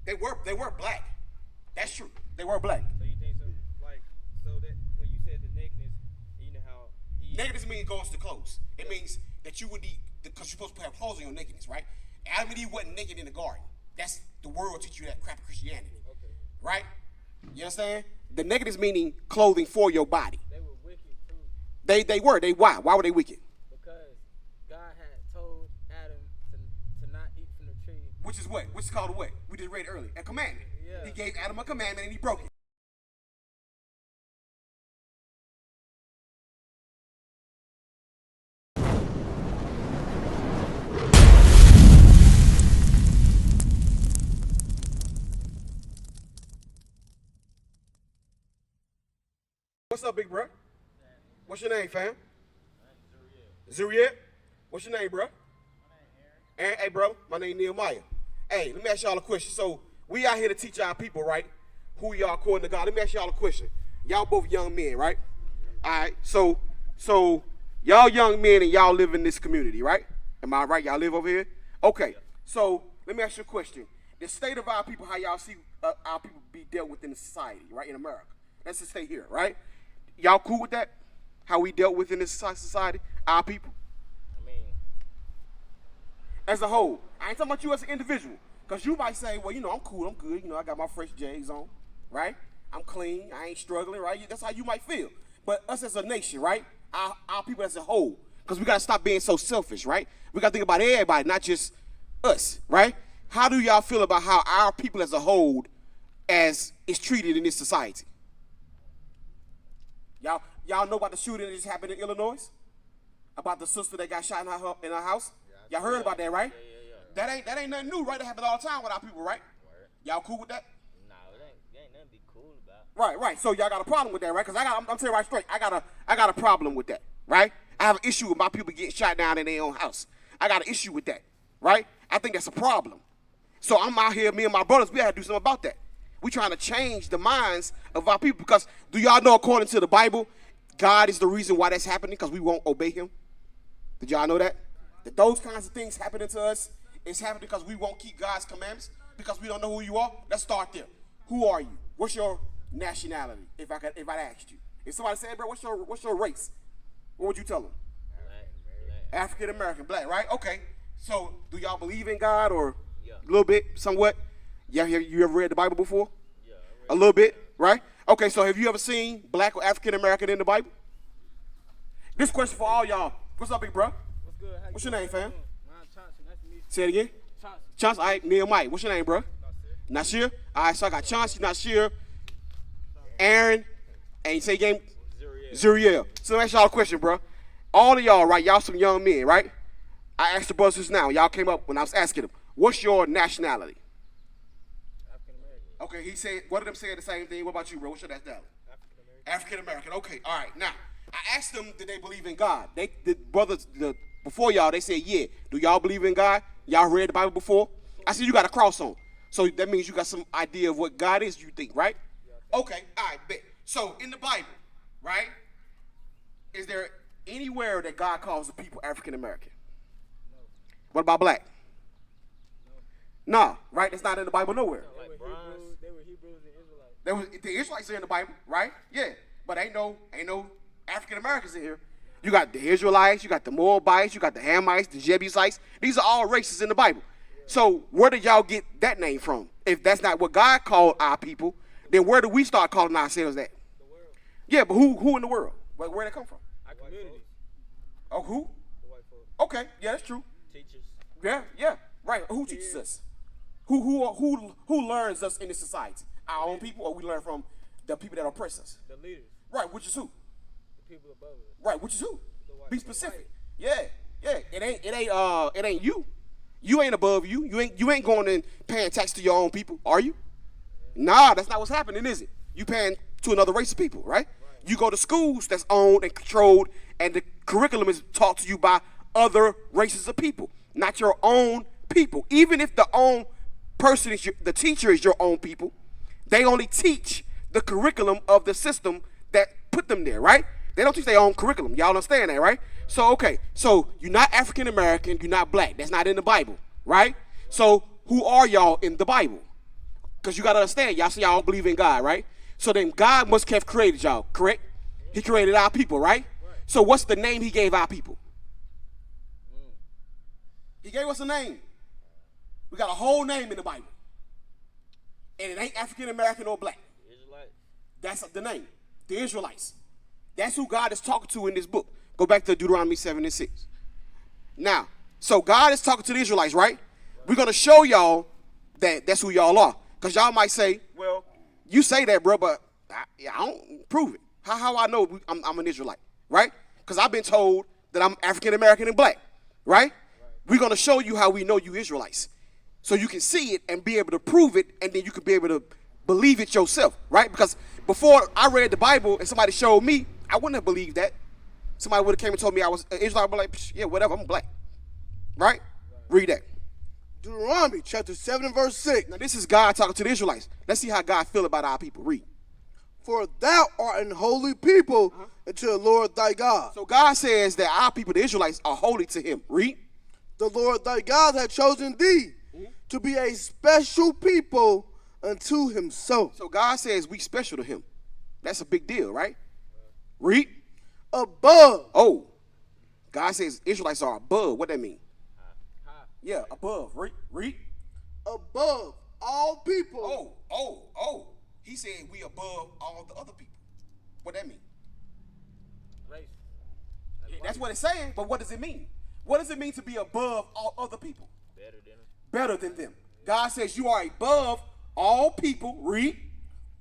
They were black. That's true. They were black. So you think so? Like, so that when you said the nakedness, you know how nakedness means goes to clothes. It means that you would be, because you're supposed to have clothes on your nakedness, right? Adam and Eve wasn't naked in the garden. That's the world teach you that crap of Christianity, okay. Right? You understand? The nakedness meaning clothing for your body. They were wicked too. They were. Why were they wicked? Because God had told Adam to not eat from the tree. Which is what? Which is called a what? We just read it earlier. A commandment. Yeah. He gave Adam a commandment and he broke it. What's up, big bro? What's your name, fam? Zuriel. What's your name, bro? Aaron. Hey, bro, my name Nehemiah. Hey, let me ask y'all a question. So, we out here to teach our people, right? Who y'all according to God. Let me ask y'all a question. Y'all both young men, right? All right, so y'all young men and y'all live in this community, right? Am I right? Y'all live over here? Okay, so let me ask you a question. The state of our people, how y'all see our people be dealt with in the society, right, in America. Let's just stay here, right? Y'all cool with that? How we dealt with in this society, our people? I mean, as a whole. I ain't talking about you as an individual. Because you might say, well, I'm cool, I'm good. I got my fresh J's on, right? I'm clean, I ain't struggling, right? That's how you might feel. But us as a nation, right? Our people as a whole. Because we got to stop being so selfish, right? We got to think about everybody, not just us, right? How do y'all feel about how our people as a whole is treated in this society? Y'all know about the shooting that just happened in Illinois? About the sister that got shot in her house? Y'all heard about that, right? Yeah. That ain't nothing new, right? That happens all the time with our people, right? Y'all cool with that? No, it ain't nothing to be cool about. Right. So y'all got a problem with that, right? Because I'm telling you right straight, I got a problem with that, right? I have an issue with my people getting shot down in their own house. I got an issue with that, right? I think that's a problem. So I'm out here, me and my brothers, we had to do something about that. We trying to change the minds of our people because do y'all know according to the Bible, God is the reason why that's happening because we won't obey him? Did y'all know that? That those kinds of things happening to us, it's happening because we won't keep God's commandments, because we don't know who you are. Let's start there. Who are you? What's your nationality? If I asked you. If somebody said, bro, what's your race? What would you tell them? Black. African American, black, right? Okay. So do y'all believe in God or Yeah. a little bit, somewhat? Yeah, you ever read the Bible before? Yeah. A little bit, right? Okay, so have you ever seen black or African American in the Bible? This question for all y'all. What's up, big bro? What's good? What's your name, fam? Ryan Johnson. Nice to meet you. Say it again. Johnson. Chauncey, all right, Nehemiah. What's your name, bro? Nasir. All right, so I got Chauncey, Nasir, Aaron, and you say game? Zuriel. So let me ask y'all a question, bro. All of y'all, right, y'all some young men, right? I asked the brothers just now. Y'all came up when I was asking them, what's your nationality? African American. Okay, he said, one of them said the same thing. What about you, bro? What's your nationality? African American. Okay, all right. Now, I asked them, did they believe in God? The brothers before y'all, they said, yeah. Do y'all believe in God? Y'all read the Bible before? I said, you got a cross on. So that means you got some idea of what God is, you think, right? Okay, all right, bet. So in the Bible, right, is there anywhere that God calls the people African American? No. What about black? No. Nah, right? That's not in the Bible nowhere. They were Hebrews and Israelites. The Israelites are in the Bible, right? Yeah, but ain't no African Americans in here. You got the Israelites, you got the Moabites, you got the Hamites, the Jebusites. These are all races in the Bible. So where did y'all get that name from? If that's not what God called our people, then where do we start calling ourselves that? The world. Yeah, but who in the world? Where they come from? Our community. Oh, who? The white folks. Okay, yeah, that's true. Teachers. Yeah, right. Who teaches us? Who learns us in this society? Our own people, or we learn from the people that oppress us? The leaders. Right, which is who? The people above us. Right, which is who? white. Be specific. Yeah. It ain't you. You ain't above you. You ain't going and paying tax to your own people, are you? Nah, that's not what's happening, is it? You paying to another race of people, right? You go to schools that's owned and controlled, and the curriculum is taught to you by other races of people, not your own people. Even if the own person is the teacher is your own people, they only teach the curriculum of the system that put them there, right? They don't teach their own curriculum. Y'all understand that, right? So, okay. So, you're not African American. You're not black. That's not in the Bible, right? So, who are y'all in the Bible? Because you got to understand, y'all say y'all don't believe in God, right? So then God must have created y'all, correct? He created our people, right? So what's the name he gave our people? He gave us a name. We got a whole name in the Bible. And it ain't African American or black. Israelites. That's the name. The Israelites. That's who God is talking to in this book. Go back to Deuteronomy 7 and 6. Now, so God is talking to the Israelites, right? We're going to show y'all that that's who y'all are. Because y'all might say, well, you say that, bro, but I don't prove it. How I know I'm an Israelite, right? Because I've been told that I'm African American and black, right? We're going to show you how we know you Israelites. So you can see it and be able to prove it, and then you can be able to believe it yourself, right? Because before I read the Bible and somebody showed me, I wouldn't have believed that. Somebody would have came and told me I was an Israelite, I'd be like, yeah, whatever, I'm black. Right? Read that. Deuteronomy chapter 7 and verse 6. Now this is God talking to the Israelites. Let's see how God feel about our people. Read. For thou art an holy people unto the Lord thy God. So God says that our people, the Israelites, are holy to him. Read. The Lord thy God hath chosen thee to be a special people unto himself. So God says we special to him. That's a big deal, right? Read. Above. Oh. God says Israelites are above. What that mean? Yeah, above. Read. Above all people. Oh. He said we above all the other people. What that mean? Race. That's what it's saying, but what does it mean? What does it mean to be above all other people? Better than them. Better than them. God says you are above all people. Read.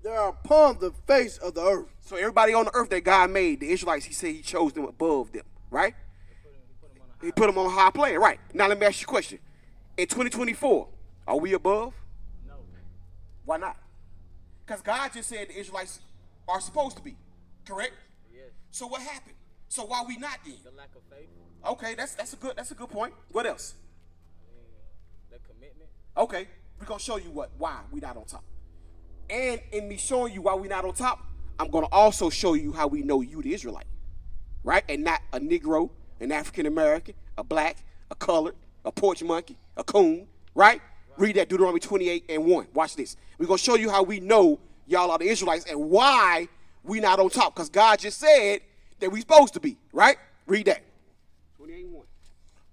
They are upon the face of the earth. So everybody on the earth that God made, the Israelites, he said he chose them above them, right? He put them on a high plane, right? Now let me ask you a question. In 2024, are we above? No. Why not? Because God just said the Israelites are supposed to be, correct? Yes. So what happened? So why we not then? The lack of faith. Okay, that's a good point. What else? The commitment. Okay, we're gonna show you why we not on top. And in me showing you why we not on top, I'm gonna also show you how we know you the Israelite, right? And not a Negro, an African American, a black, a colored, a porch monkey, a coon, right? Read that Deuteronomy 28 and 1. Watch this. We're gonna show you how we know y'all are the Israelites and why we not on top. Because God just said that we supposed to be, right? Read that. 28 and 1.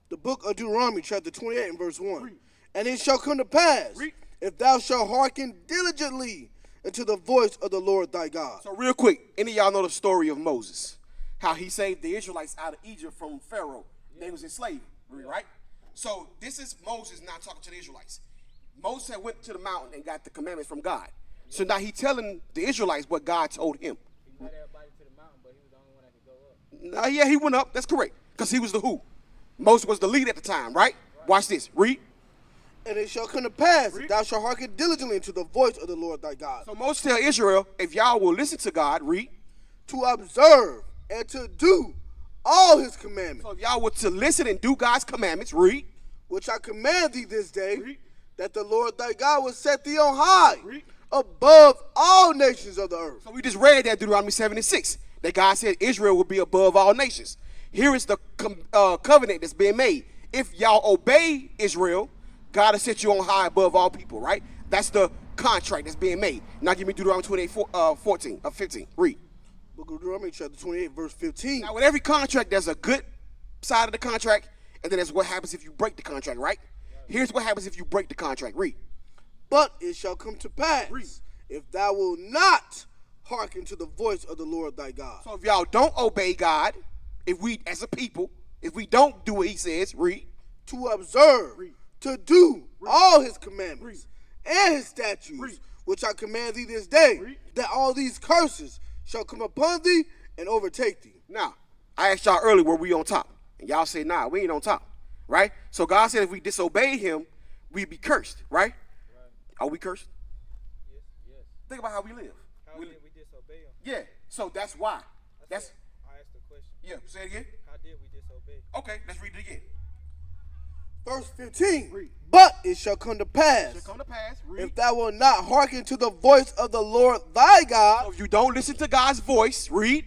The book of Deuteronomy chapter 28 and verse 1. Read. And it shall come to pass, Read. if thou shalt hearken diligently unto the voice of the Lord thy God. So real quick, any of y'all know the story of Moses? How he saved the Israelites out of Egypt from Pharaoh. They was in slavery, right? So this is Moses now talking to the Israelites. Moses had went to the mountain and got the commandments from God. So now he telling the Israelites what God told him. He led everybody to the mountain, but he was the only one that could go up. Yeah, he went up. That's correct. Because he was the who? Moses was the lead at the time, right? Watch this. Read. And it shall come to pass, if thou shalt hearken diligently to the voice of the Lord thy God. So Moses tell Israel, if y'all will listen to God, read. To observe and to do all his commandments. So if y'all were to listen and do God's commandments, read. Which I command thee this day, Read. that the Lord thy God will set thee on high, Read. above all nations of the earth. So we just read that Deuteronomy 7 and 6, that God said Israel will be above all nations. Here is the covenant that's being made. If y'all obey Israel, God will set you on high above all people, right? That's the contract that's being made. Now give me Deuteronomy 28, 15. Read. Book of Deuteronomy chapter 28, verse 15. Now with every contract, there's a good side of the contract, and then there's what happens if you break the contract, right? Here's what happens if you break the contract. Read. But it shall come to pass, Read. if thou wilt not hearken to the voice of the Lord thy God. So if y'all don't obey God, if we as a people, if we don't do what he says, read. To observe, Read. to do all his commandments Read. and his statutes, Read. which I command thee this day, Read. that all these curses shall come upon thee and overtake thee. Now, I asked y'all earlier, were we on top? And y'all said, nah, we ain't on top, right? So God said if we disobey him, we'd be cursed, right? Are we cursed? Yes. Think about how we live. How did we disobey him? Yeah, so that's why. I asked the question. Yeah, say it again. How did we disobey? Okay, let's read it again. Verse 15. Read. But it shall come to pass, Shall come to pass, read. if thou wilt not hearken to the voice of the Lord thy So God, if you don't listen to God's voice, read.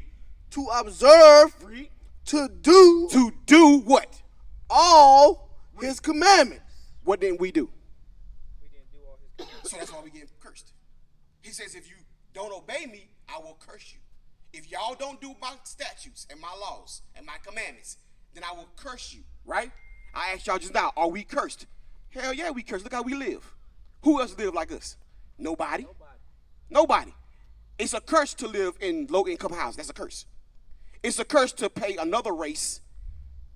to observe, Read. to do To do what? all his commandments. What didn't we do? We didn't do all his commandments. So that's why we get cursed. He says, if you don't obey me, I will curse you. If y'all don't do my statutes and my laws and my commandments, then I will curse you, right? I asked y'all just now, are we cursed? Hell yeah, we cursed. Look how we live. Who else live like us? Nobody. Nobody. It's a curse to live in low-income houses. That's a curse. It's a curse to pay another race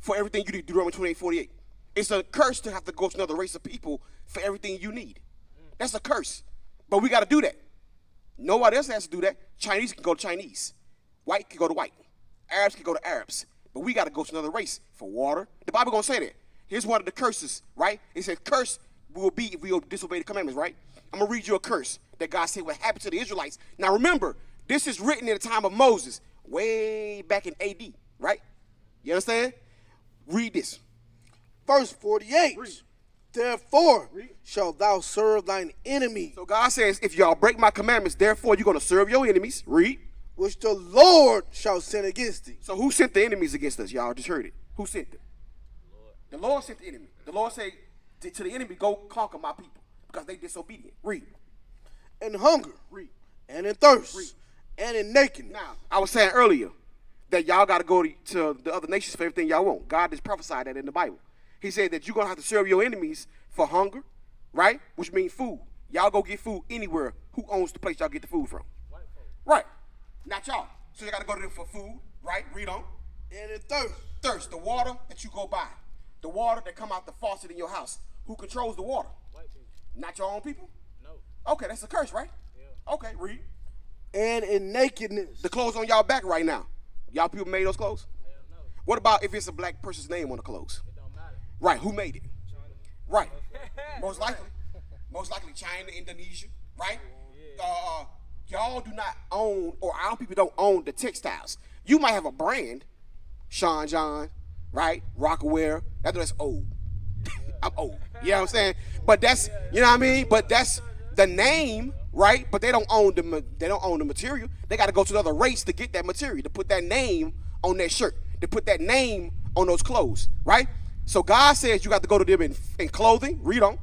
for everything you need. Deuteronomy 28:48. It's a curse to have to go to another race of people for everything you need. That's a curse. But we got to do that. Nobody else has to do that. Chinese can go to Chinese. White can go to white. Arabs can go to Arabs. But we got to go to another race for water. The Bible going to say that. Here's one of the curses, right? It says, curse will be if we disobey the commandments, right? I'm going to read you a curse that God said would happen to the Israelites. Now remember, this is written in the time of Moses, way back in AD, right? You understand? Read this. Verse 48. Read. Therefore Read. shalt thou serve thine enemy, So God says, if y'all break my commandments, therefore you're going to serve your enemies. Read. which the Lord shall send against thee. So who sent the enemies against us? Y'all just heard it. Who sent them? The Lord sent the enemy. The Lord said to the enemy, go conquer my people because they disobedient. Read. In hunger, Read. and in thirst, Read. and in nakedness. Now, I was saying earlier that y'all got to go to the other nations for everything y'all want. God just prophesied that in the Bible. He said that you're going to have to serve your enemies for hunger, right? Which means food. Y'all go get food anywhere. Who owns the place y'all get the food from? White folks. Right. Not y'all. So you got to go to them for food, right? Read on. And in thirst. Thirst, the water that you go by. The water that come out the faucet in your house. Who controls the water? White people. Not your own people? No. Okay, that's a curse, right? Yeah. Okay, read. And in nakedness. The clothes on y'all back right now. Y'all people made those clothes? Hell no. What about if it's a black person's name on the clothes? It don't matter. Right, who made it? China. Right. Most likely. Most likely China, Indonesia, right? Y'all do not own, or our people don't own the textiles. You might have a brand, Sean John, right? Rockaware. That's old. I'm old. You know what I'm saying? But that's, you know what I mean? But that's the name, right? But they don't own the material. They got to go to another race to get that material, to put that name on that shirt, to put that name on those clothes, right? So God says you got to go to them in clothing. Read on.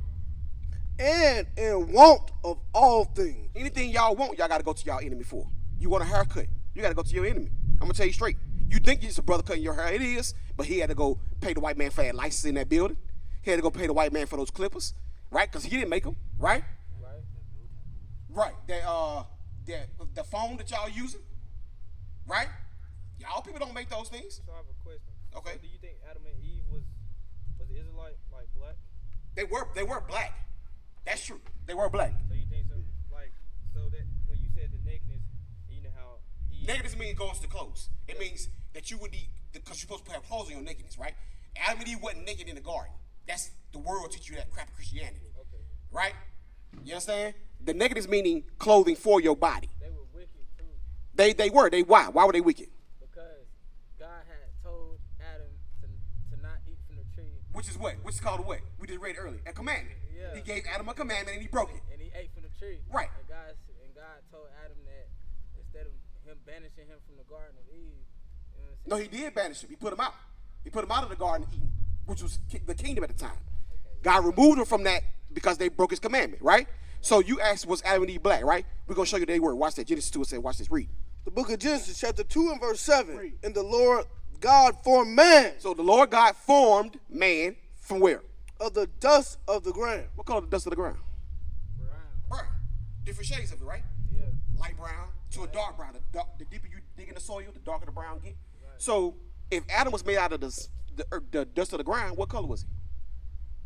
And in want of all things. Anything y'all want, y'all got to go to y'all enemy for. You want a haircut, you got to go to your enemy. I'm going to tell you straight. You think it's a brother cutting your hair. It is, but he had to go pay the white man for that license in that building. He had to go pay the white man for those clippers, right? Because he didn't make them, right? Right. Right. The phone that y'all using, right? Y'all people don't make those things. So I have a question. Okay. So do you think Adam and Eve was the Israelite like black? They were black. That's true. They were black. So you think so? Like, so that when you said the nakedness, you know how Eve. Nakedness means goes to clothes. It means that you would be, because you're supposed to have clothes on your nakedness, right? Adam and Eve wasn't naked in the garden. That's the world teach you that crap of Christianity, Okay. right? You understand? The nakedness meaning clothing for your body. They were wicked too. They were. Why were they wicked? Because God had told Adam to not eat from the tree. Which is what? Which is called a what? We just read it earlier. A commandment. Yeah. He gave Adam a commandment and he broke it. And he ate from the tree. Right. And God told Adam that instead of him banishing him from the Garden of Eve, you know what I'm saying? No, he did banish him. He put him out. He put him out of the Garden of Eden, which was the kingdom at the time. God removed him from that because they broke his commandment, right? So you asked, was Adam and Eve black, right? We're going to show you they were. Watch that. Genesis 2 and say, watch this. Read. The book of Genesis, chapter 2 and verse 7. And the Lord God formed man So the Lord God formed man from where? of the dust of the ground. What color the dust of the ground? Brown. Brown. Different shades of it, right? Yeah. Light brown to a dark brown. The deeper you dig in the soil, the darker the brown get. So if Adam was made out of the dust of the ground, what color was he?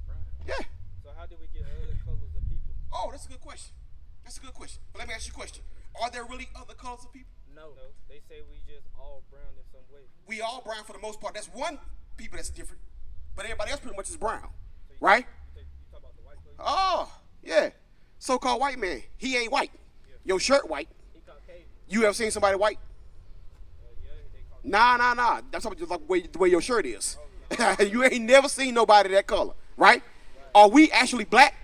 Brown. Yeah. So how did we get other colors of people? Oh, that's a good question. That's a good question. But let me ask you a question. Are there really other colors of people? No. They say we just all brown in some way. We all brown for the most part. That's one people that's different. But everybody else pretty much is brown. Right? You talk about the white place? Oh, yeah. So-called white man. He ain't white. Your shirt white. He Caucasian. You ever seen somebody white? Yeah, they Caucasian. Nah. That's just like the way your shirt is. You ain't never seen nobody that color, right? Are we actually black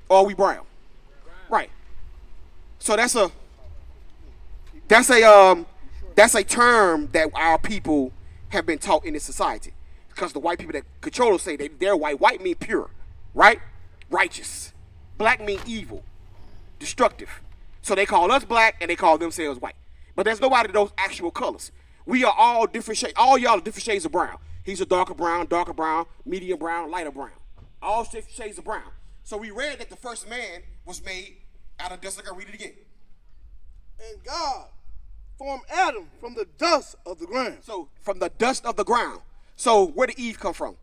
or are we brown? Right. So that's a term that our people have been taught in this society. Because the white people that control us say they're white. White mean pure, right? Righteous. Black mean evil. destructive. So they call us black and they call themselves white. But there's nobody of those actual colors. We are all different shades. All y'all are different shades of brown. He's a darker brown, medium brown, lighter brown. All different shades of brown. So we read that the first man was made out of dust. I can read it again. And God formed Adam from the dust of the ground. So from the dust of the ground. So where did Eve come from?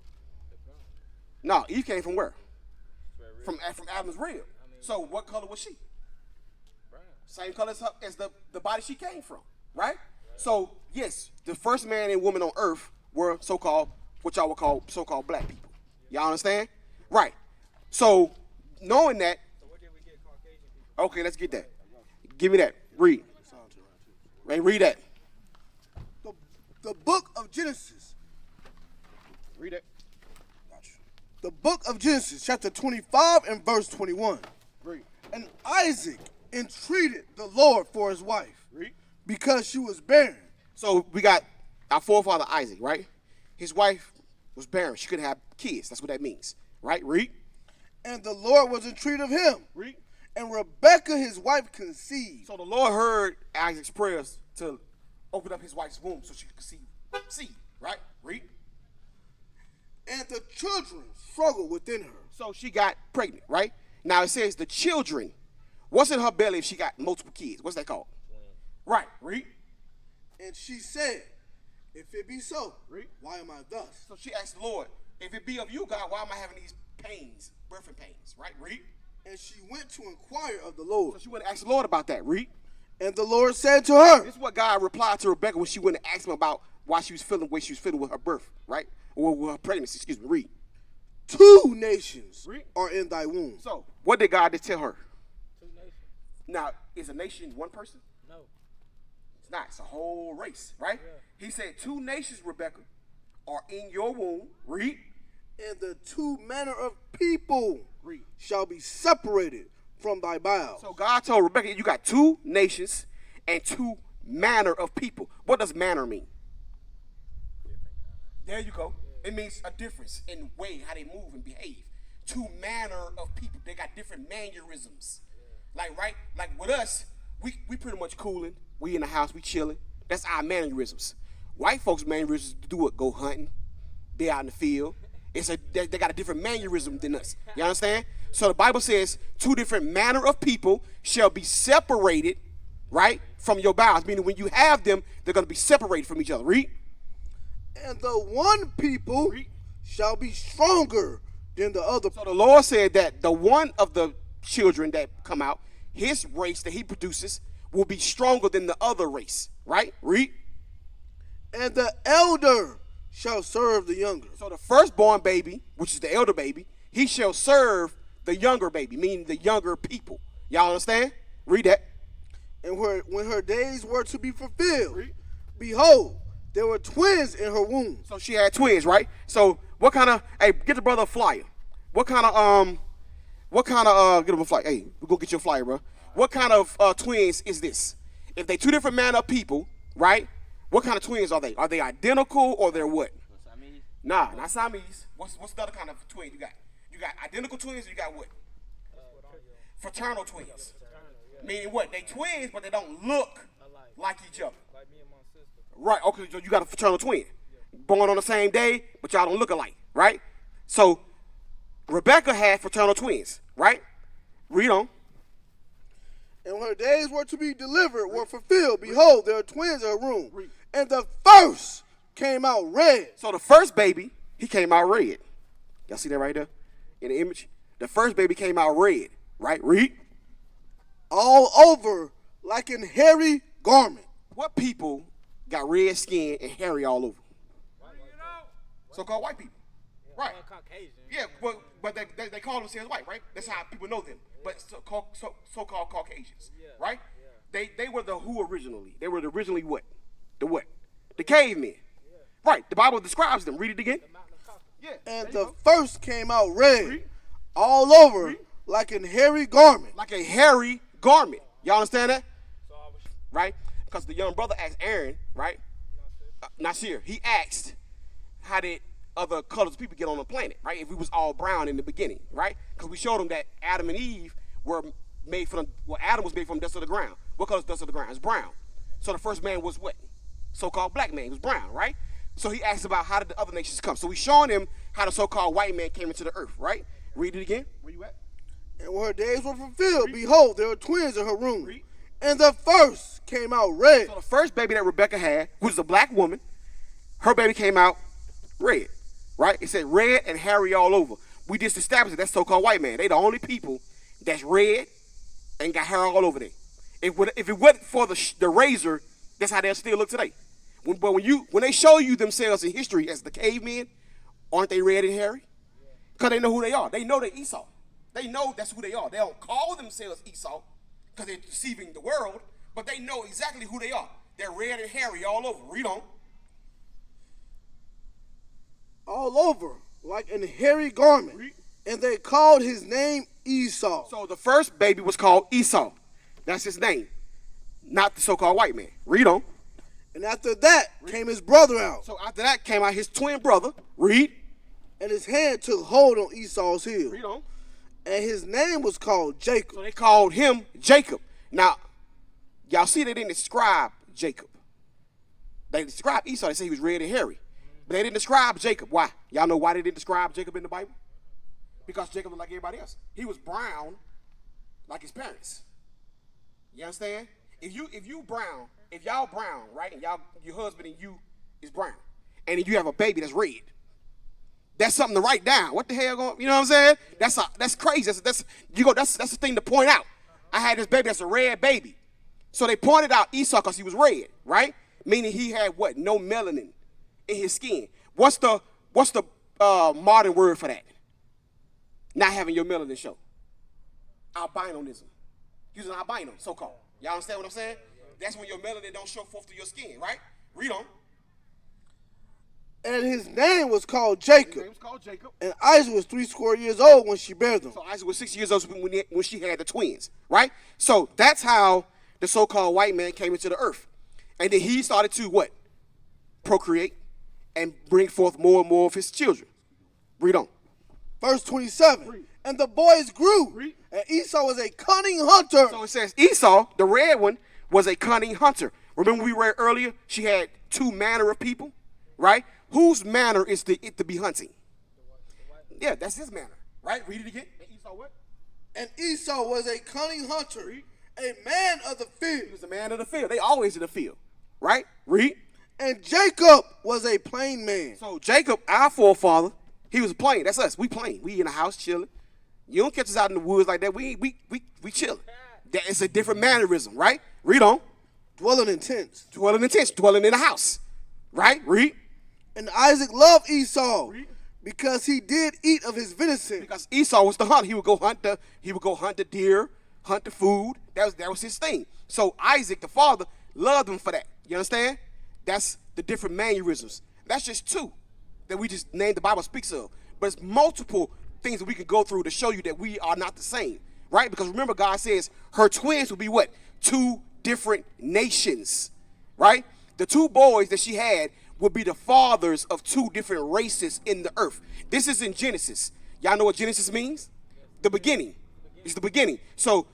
No, Eve came from where? From Adam's rib. So what color was she? Brown. Same color as the body she came from, right? So yes, the first man and woman on earth were so-called, what y'all would call so-called black people. Y'all understand? Right. So knowing that. So where did we get Caucasian people? Okay, let's get that. Give me that. Read. Read that. The book of Genesis. Read it. The book of Genesis, chapter 25 and verse 21. Read. And Isaac entreated the Lord for his wife. Read. Because she was barren. So we got our forefather Isaac, right? His wife was barren. She couldn't have kids. That's what that means, right? Read. And the Lord was entreated of him. Read. And Rebekah, his wife, conceived. So the Lord heard Isaac's prayers to open up his wife's womb so she could conceive seed, right? Read. And the children struggled within her. So she got pregnant, right? Now it says the children. What's in her belly if she got multiple kids? What's that called? Right. Read. And she said, if it be so, Read. why am I thus? So she asked the Lord, if it be of you, God, why am I having these pains, birthing pains, right? Read. And she went to inquire of the Lord. So she went and asked the Lord about that. Read. And the Lord said to her. This is what God replied to Rebekah when she went and asked him about why she was feeling the way she was feeling with her birth, right? Or with her pregnancy, excuse me. Read. 2 nations Read. are in thy womb. So what did God just tell her? 2 nations. Now, is a nation one person? No. It's not. It's a whole race, right? Yeah. He said 2 nations, Rebekah, are in your womb. Read. And the 2 manner of people Read. shall be separated from thy bowels. So God told Rebekah, you got 2 nations and 2 manner of people. What does manner mean? There you go. It means a difference in way how they move and behave. 2 manner of people. They got different mannerisms. Like, right? Like with us, we pretty much cooling. We in the house, we chilling. That's our mannerisms. White folks' mannerisms do what? Go hunting, be out in the field. They got a different mannerism than us. You understand? So the Bible says 2 different manner of people shall be separated, right, from your bowels. Meaning when you have them, they're going to be separated from each other. Read. And the one people shall be stronger than the other. So the Lord said that the one of the children that come out, his race that he produces, will be stronger than the other race. Right? Read. And the elder shall serve the younger. So the firstborn baby, which is the elder baby, he shall serve the younger baby, meaning the younger people. Y'all understand? Read that. And when her days were to be fulfilled, behold, there were twins in her womb. So she had twins, right? So what kind of, hey, get the brother a flyer. What kind of, get him a flyer. Hey, we'll go get your flyer, bro. What kind of twins is this? If they 2 different manner of people, right? What kind of twins are they? Are they identical or they're what? Siamese? Nah, not Siamese. What's the other kind of twin you got? You got identical twins or you got what? Fraternal twins. Meaning what? They twins, but they don't look like each other. Like me and my sister. Right, okay, so you got a fraternal twin. Born on the same day, but y'all don't look alike, right? So Rebekah had fraternal twins, right? Read on. And when her days were to be delivered, were fulfilled, behold, there are twins in her womb. And the first came out red. So the first baby, he came out red. Y'all see that right there in the image? The first baby came out red, right? Read. All over like an hairy garment. What people got red skin and hairy all over? So-called white people. Right. Caucasian. Yeah, but they call themselves white, right? That's how people know them. But so-called Caucasians, right? They were the who originally. They were originally what? The what? The cavemen. Right. The Bible describes them. Read it again. Yeah. And the first came out red, all over like an hairy garment. Like a hairy garment. Y'all understand that? Right? Because the young brother asked Aaron, right? Nasir, he asked, how did other colors of people get on the planet, right? If we was all brown in the beginning, right? Because we showed him that Adam and Eve were made from, Adam was made from dust of the ground. What color is dust of the ground? It's brown. So the first man was what? So-called black man. He was brown, right? So he asked about how did the other nations come. So we showing him how the so-called white man came into the earth, right? Read it again. Where you at? And when her days were fulfilled, behold, there were twins in her womb. And the first came out red. So the first baby that Rebecca had, who was a black woman, her baby came out red, right? It said red and hairy all over. We just established that that's so-called white man. They the only people that's red and got hair all over there. If it wasn't for the razor, that's how they'll still look today. But when they show you themselves in history as the cavemen, aren't they red and hairy? Because they know who they are. They know they're Esau. They know that's who they are. They don't call themselves Esau because they're deceiving the world, but they know exactly who they are. They're red and hairy all over. Read on. All over, like an hairy garment. And they called his name Esau. So the first baby was called Esau. That's his name, not the so-called white man. Read on. And after that came his brother out. So after that came out his twin brother. Read. And his hand took hold on Esau's heel. Read on. And his name was called Jacob. So they called him Jacob. Now, y'all see they didn't describe Jacob. They described Esau. They say he was red and hairy. But they didn't describe Jacob. Why? Y'all know why they didn't describe Jacob in the Bible? Because Jacob was like everybody else. He was brown like his parents. You understand? If y'all brown, right, and your husband and you is brown, and you have a baby that's red, that's something to write down. What the hell going? You know what I'm saying? That's crazy. That's the thing to point out. I had this baby that's a red baby, so they pointed out Esau because he was red, right? Meaning he had what? No melanin in his skin. What's the modern word for that? Not having your melanin show. Albinoism. He was an albino, so-called. Y'all understand what I'm saying? That's when your melanin don't show forth to your skin, right? Read on. And his name was called Jacob. His name was called Jacob. And Isaac was 60 years old when she bare them. So Isaac was 6 years old when she had the twins, right? So that's how the so-called white man came into the earth. And then he started to what? Procreate and bring forth more and more of his children. Read on. Verse 27. Read. And the boys grew. Read. And Esau was a cunning hunter. So it says Esau, the red one, was a cunning hunter. Remember we read earlier, she had two manner of people, right? Whose manner is to be hunting? Yeah, that's his manner, right? Read it again. And Esau what? And Esau was a cunning hunter, a man of the field. He was a man of the field. They always in the field, right? Read. And Jacob was a plain man. So Jacob, our forefather, he was plain. That's us. We plain. We in the house chilling. You don't catch us out in the woods like that. We chilling. That is a different mannerism, right? Read on. Dwelling in tents. Dwelling in tents. Dwelling in the house, right? Read. And Isaac loved Esau because he did eat of his venison. Because Esau was the hunter. He would go hunt the deer, hunt the food. That was his thing. So Isaac, the father, loved him for that. You understand? That's the different mannerisms. That's just two that we just named the Bible speaks of. But it's multiple things that we can go through to show you that we are not the same, right? Because remember, God says her twins will be what? Two different nations, right? The two boys that she had would be the fathers of two different races in the earth. This is in Genesis. Y'all know what Genesis means? The beginning. It's the beginning. So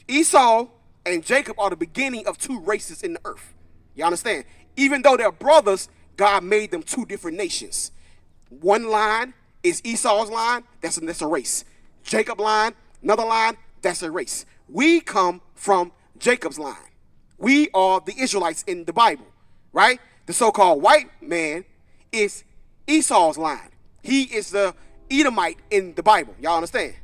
Esau and Jacob are the beginning of two races in the earth. You understand? Even though they're brothers, God made them two different nations. One line is Esau's line, that's a race. Jacob's line, another line, that's a race. We come from Jacob's line. We are the Israelites in the Bible, right? The so-called white man is Esau's line. He is the Edomite in the Bible. Y'all understand?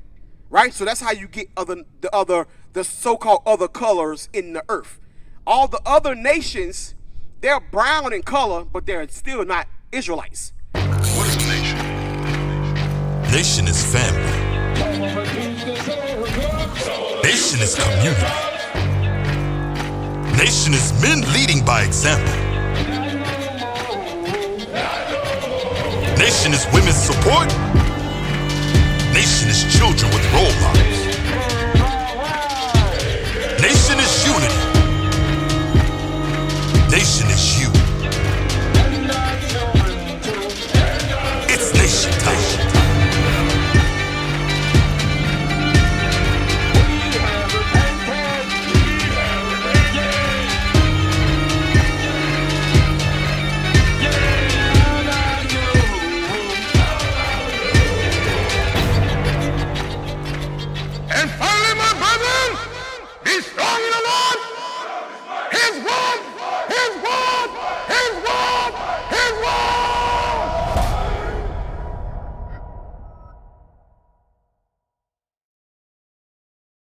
Right? So that's how you get the so-called other colors in the earth. All the other nations, they're brown in color, but they're still not Israelites. What is a nation? Nation is family. Nation is community. Nation is men leading by example. Nation is women's support. Nation is children with role models.